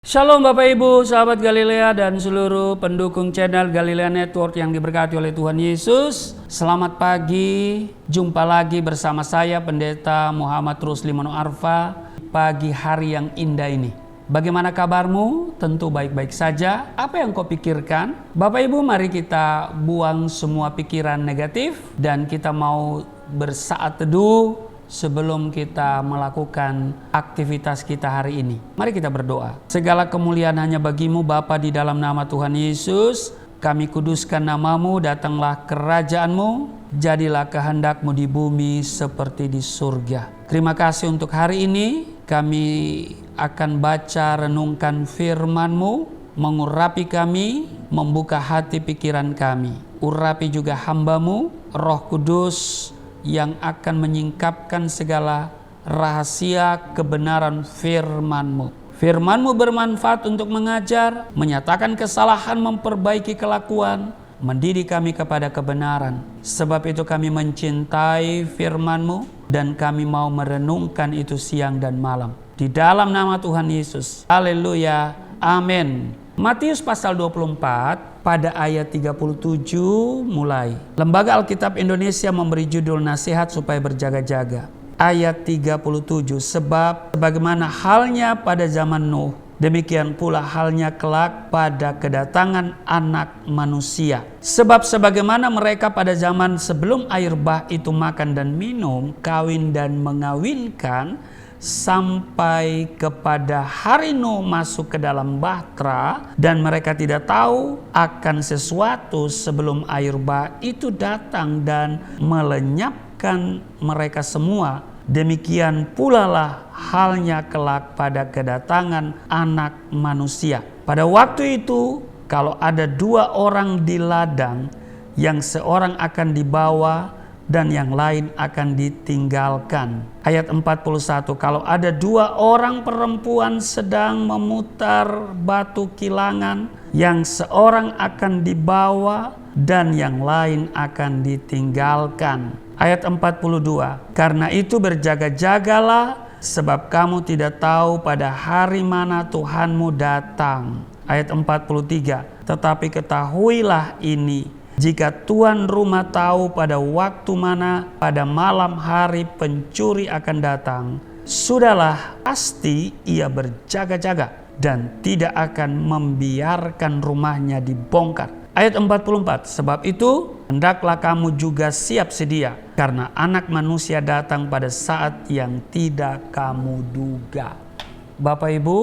Shalom Bapak Ibu, sahabat Galilea dan seluruh pendukung channel Galilea Network yang diberkati oleh Tuhan Yesus. Selamat pagi, jumpa lagi bersama saya Pendeta Muhammad Rusli Mono Arfa. Pagi hari yang indah ini, bagaimana kabarmu? Tentu baik-baik saja. Apa yang kau pikirkan? Bapak Ibu, mari kita buang semua pikiran negatif dan kita mau bersaat teduh sebelum kita melakukan aktivitas kita hari ini. Mari kita berdoa. Segala kemuliaan hanya bagimu Bapa, di dalam nama Tuhan Yesus. Kami kuduskan namamu, datanglah kerajaanmu, jadilah kehendakmu di bumi seperti di surga. Terima kasih untuk hari ini. Kami akan baca renungkan firman-Mu, mengurapi kami, membuka hati pikiran kami. Urapi juga hamba-Mu, Roh Kudus, yang akan menyingkapkan segala rahasia kebenaran firman-Mu. Firman-Mu bermanfaat untuk mengajar, menyatakan kesalahan, memperbaiki kelakuan, mendidik kami kepada kebenaran. Sebab itu kami mencintai firman-Mu dan kami mau merenungkan itu siang dan malam. Di dalam nama Tuhan Yesus. Haleluya. Amin. Matius pasal 24 pada ayat 37 mulai. Lembaga Alkitab Indonesia memberi judul nasihat supaya berjaga-jaga. Ayat 37, sebab sebagaimana halnya pada zaman Nuh, demikian pula halnya kelak pada kedatangan Anak Manusia. Sebab sebagaimana mereka pada zaman sebelum air bah itu makan dan minum, kawin dan mengawinkan, sampai kepada hari Nuh masuk ke dalam bahtera, dan mereka tidak tahu akan sesuatu sebelum air bah itu datang dan melenyapkan mereka semua. Demikian pula lah halnya kelak pada kedatangan Anak Manusia. Pada waktu itu, kalau ada dua orang di ladang, yang seorang akan dibawa dan yang lain akan ditinggalkan. Ayat 41, kalau ada dua orang perempuan sedang memutar batu kilangan, yang seorang akan dibawa dan yang lain akan ditinggalkan. Ayat 42, karena itu berjaga-jagalah, sebab kamu tidak tahu pada hari mana Tuhanmu datang. Ayat 43, tetapi ketahuilah ini, jika tuan rumah tahu pada waktu mana pada malam hari pencuri akan datang, sudahlah pasti ia berjaga-jaga dan tidak akan membiarkan rumahnya dibongkar. Ayat 44, sebab itu hendaklah kamu juga siap sedia, karena Anak Manusia datang pada saat yang tidak kamu duga. Bapak Ibu,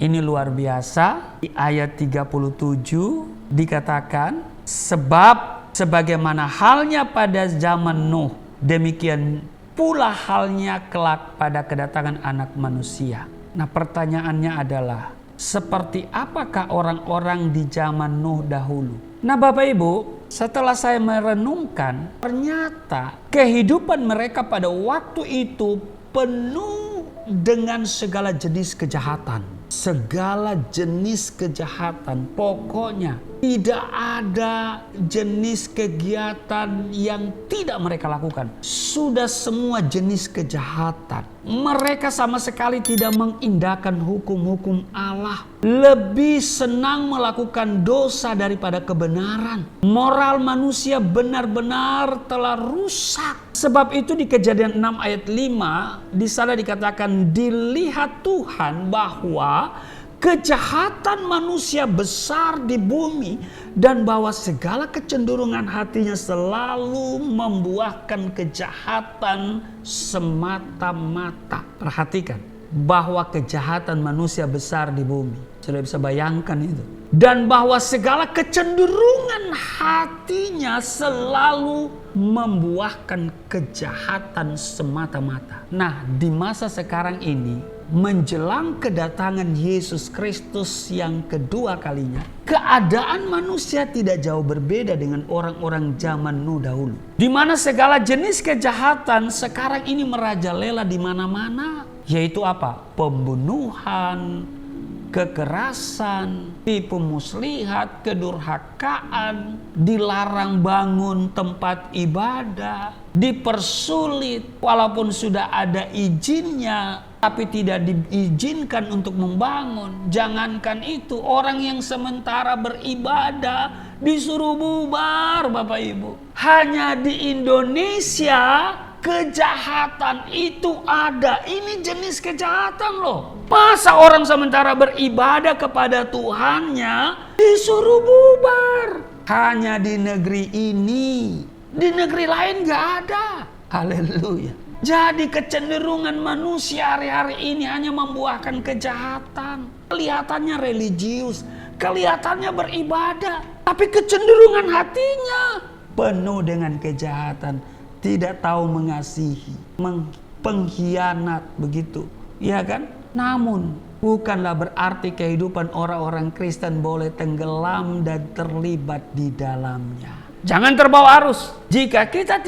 ini luar biasa. Di ayat 37 dikatakan, sebab sebagaimana halnya pada zaman Nuh, demikian pula halnya kelak pada kedatangan Anak Manusia. Nah, pertanyaannya adalah, seperti apakah orang-orang di zaman Nuh dahulu? Nah, Bapak Ibu, setelah saya merenungkan, ternyata kehidupan mereka pada waktu itu penuh dengan segala jenis kejahatan. Segala jenis kejahatan, pokoknya tidak ada jenis kegiatan yang tidak mereka lakukan. Sudah semua jenis kejahatan. Mereka sama sekali tidak mengindahkan hukum-hukum Allah. Lebih senang melakukan dosa daripada kebenaran. Moral manusia benar-benar telah rusak. Sebab itu di Kejadian 6 ayat 5 di sana dikatakan, dilihat Tuhan bahwa kejahatan manusia besar di bumi dan bahwa segala kecenderungan hatinya selalu membuahkan kejahatan semata-mata. Perhatikan, bahwa kejahatan manusia besar di bumi. Sudah bisa bayangkan itu. Dan bahwa segala kecenderungan hatinya selalu membuahkan kejahatan semata-mata. Nah, di masa sekarang ini, menjelang kedatangan Yesus Kristus yang kedua kalinya, keadaan manusia tidak jauh berbeda dengan orang-orang zaman Nuh dahulu. Di mana segala jenis kejahatan sekarang ini merajalela di mana-mana, yaitu apa? Pembunuhan, kekerasan, tipu muslihat, kedurhakaan, dilarang bangun tempat ibadah, dipersulit walaupun sudah ada izinnya tapi tidak diizinkan untuk membangun. Jangankan itu, orang yang sementara beribadah disuruh bubar, Bapak Ibu. Hanya di Indonesia kejahatan itu ada. Ini jenis kejahatan loh. Masa orang sementara beribadah kepada Tuhannya disuruh bubar? Hanya di negeri ini. Di negeri lain gak ada. Haleluya. Jadi kecenderungan manusia hari-hari ini hanya membuahkan kejahatan. Kelihatannya religius, kelihatannya beribadah, tapi kecenderungan hatinya penuh dengan kejahatan. Tidak tahu mengasihi, pengkhianat, begitu, ya kan? Namun bukanlah berarti kehidupan orang-orang Kristen boleh tenggelam dan terlibat di dalamnya. Jangan terbawa arus. Jika kita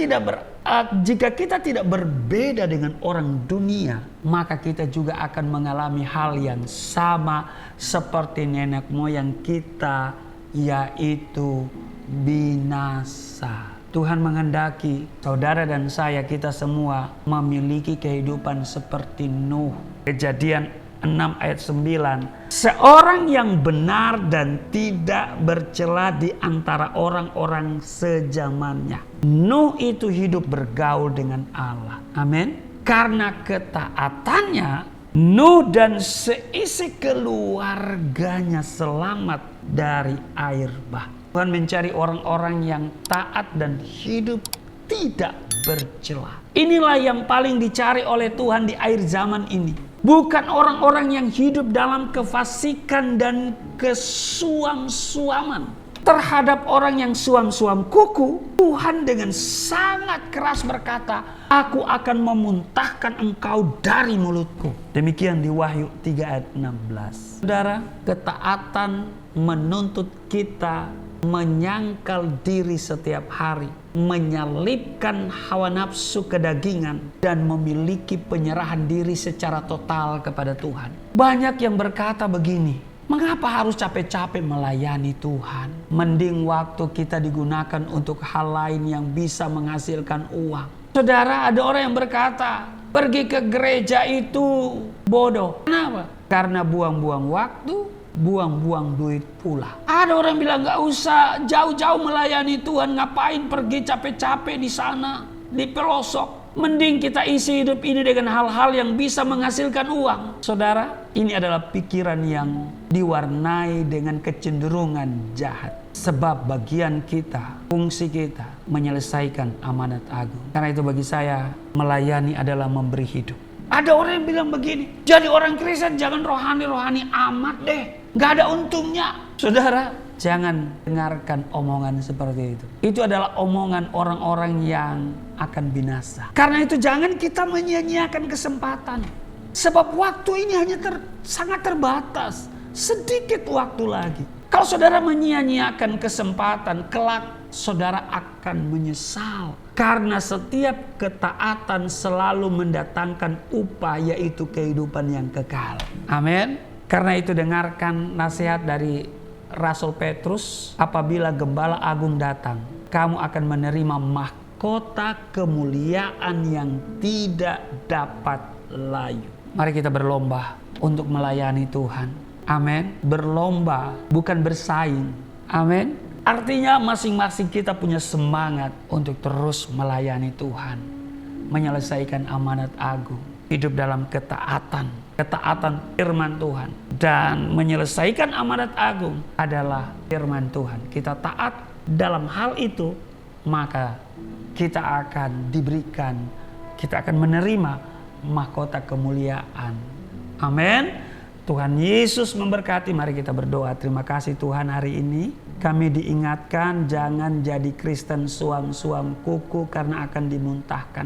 tidak berbeda dengan orang dunia, maka kita juga akan mengalami hal yang sama seperti nenek moyang kita, yaitu binasa. Tuhan menghendaki saudara dan saya, kita semua memiliki kehidupan seperti Nuh. Kejadian 6 ayat 9. Seorang yang benar dan tidak bercela di antara orang-orang sezamannya. Nuh itu hidup bergaul dengan Allah. Amin. Karena ketaatannya, Nuh dan seisi keluarganya selamat dari air bah. Tuhan mencari orang-orang yang taat dan hidup tidak bercela. Inilah yang paling dicari oleh Tuhan di akhir zaman ini. Bukan orang-orang yang hidup dalam kefasikan dan kesuam-suaman. Terhadap orang yang suam-suam kuku, Tuhan dengan sangat keras berkata, "Aku akan memuntahkan engkau dari mulutku." Demikian di Wahyu 3 ayat 16. Saudara, ketaatan menuntut kita menyangkal diri setiap hari, menyalipkan hawa nafsu kedagingan, dan memiliki penyerahan diri secara total kepada Tuhan. Banyak yang berkata begini, mengapa harus capek-capek melayani Tuhan? Mending waktu kita digunakan untuk hal lain yang bisa menghasilkan uang. Saudara, ada orang yang berkata, pergi ke gereja itu bodoh. Kenapa? Karena buang-buang waktu, buang-buang duit pula. Ada orang bilang gak usah jauh-jauh melayani Tuhan, ngapain pergi capek-capek di sana, di pelosok. Mending kita isi hidup ini dengan hal-hal yang bisa menghasilkan uang. Saudara, ini adalah pikiran yang diwarnai dengan kecenderungan jahat. Sebab bagian kita, fungsi kita menyelesaikan amanat agung. Karena itu bagi saya, melayani adalah memberi hidup. Ada orang yang bilang begini, jadi orang Kristen jangan rohani-rohani amat deh, gak ada untungnya. Saudara, jangan dengarkan omongan seperti itu. Itu adalah omongan orang-orang yang akan binasa. Karena itu jangan kita menyia-nyiakan kesempatan. Sebab waktu ini hanya sangat terbatas. Sedikit waktu lagi. Kalau saudara menyia-nyiakan kesempatan, kelak saudara akan menyesal. Karena setiap ketaatan selalu mendatangkan upah, yaitu kehidupan yang kekal. Amin. Karena itu dengarkan nasihat dari Rasul Petrus. Apabila Gembala Agung datang, kamu akan menerima mahkota kemuliaan yang tidak dapat layu. Mari kita berlomba untuk melayani Tuhan. Amin. Berlomba, bukan bersaing. Amin. Artinya masing-masing kita punya semangat untuk terus melayani Tuhan. Menyelesaikan amanat agung. Hidup dalam ketaatan. Ketaatan firman Tuhan. Dan menyelesaikan amanat agung adalah firman Tuhan. Kita taat dalam hal itu, maka kita akan diberikan, kita akan menerima mahkota kemuliaan. Amin. Tuhan Yesus memberkati. Mari kita berdoa. Terima kasih Tuhan, hari ini kami diingatkan jangan jadi Kristen suam-suam kuku karena akan dimuntahkan.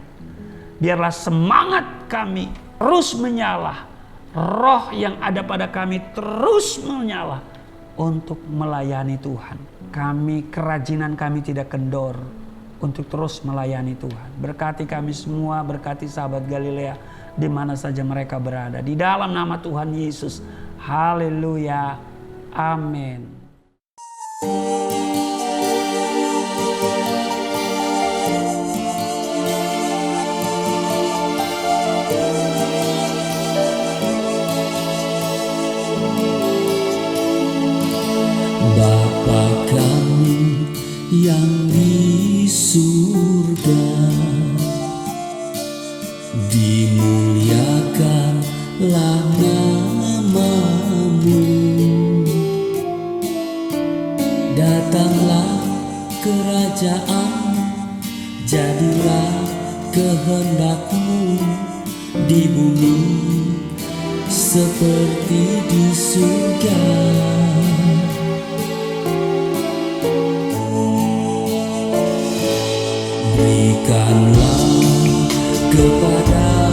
Biarlah semangat kami terus menyala. Roh yang ada pada kami terus menyala untuk melayani Tuhan. Kerajinan kami tidak kendor untuk terus melayani Tuhan. Berkati kami semua, berkati sahabat Galilea di mana saja mereka berada. Di dalam nama Tuhan Yesus. Haleluya. Amin. Datanglah kerajaan, jadilah kehendak-Mu di bumi seperti di surga. Berikanlah kepada